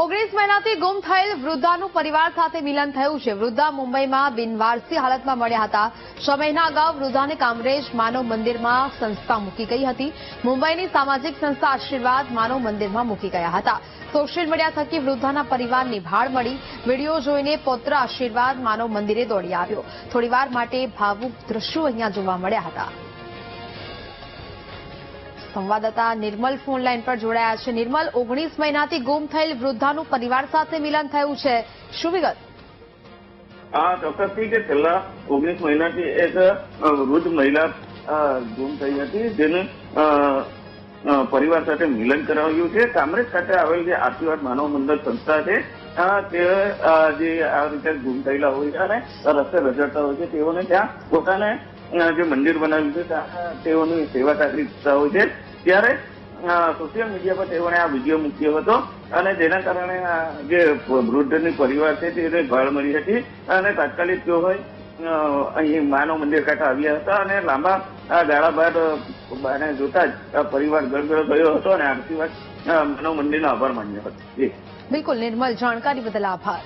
19 મહિનાથી ગુમ થયેલ વૃદ્ધાનું પરિવાર સાથે મિલન થયું છે। વૃદ્ધા મુંબઈમાં બિનવારસી હાલતમાં મળ્યા હતા। 6 મહિના અગાઉ વૃદ્ધાને કામરેજ માનવ મંદિરમાં સંસ્થા મૂકી ગઈ હતી। મુંબઈની સામાજિક સંસ્થા આશીર્વાદ માનવ મંદિરમાં મૂકી ગયા હતા। સોશિયલ મીડિયા થકી વૃદ્ધાના પરિવારની ભાળ મળી। વિડીયો જોઈને પૌત્ર આશીર્વાદ માનવ મંદિરે દોડી આવ્યો। થોડીવાર માટે ભાવુક દ્રશ્યો અહીંયા જોવા મળ્યા હતા। સંવાદદાતા નિર્મલ ફોન લાઈન પર જોડાયા છે। નિર્મલ, 19 મહિનાથી ગુમ થયેલ વૃદ્ધાનું પરિવાર સાથે મિલન થયું છે, શું વિગત? ચોક્કસથી કે છેલ્લા 19 મહિનાથી એક વૃદ્ધ મહિલા ગુમ થઈ હતી, જેને પરિવાર સાથે મિલન કરાવ્યું છે। કામરેજ ખાતે આવેલ જે આશીર્વાદ માનવ મંદિર સંસ્થા છે તે જે આ રીતે ગુમ થયેલા હોય છે અને રસ્તે રઝળતા હોય છે તેઓને ત્યાં પોતાને જે મંદિર બનાવ્યું છે ત્યાં તેઓની સેવા ચાકરી કરતા હોય છે। ત્યારે સોશિયલ મીડિયા પર તેઓને આ વિડીયો મૂક્યો હતો અને જેના કારણે જે વૃદ્ધની પરિવાર છે તેને ભાળ મળી હતી અને તાત્કાલિક તેઓ અહીં માનવ મંદિર ખાતે આવ્યા હતા અને લાંબા ગાળા બાદ બાને જોતા જ પરિવાર ગળગળો થયો હતો અને આશીર્વાદ માનવ મંદિરનો આભાર માન્યો હતો। બિલકુલ નિર્મલ, જાણકારી બદલ આભાર।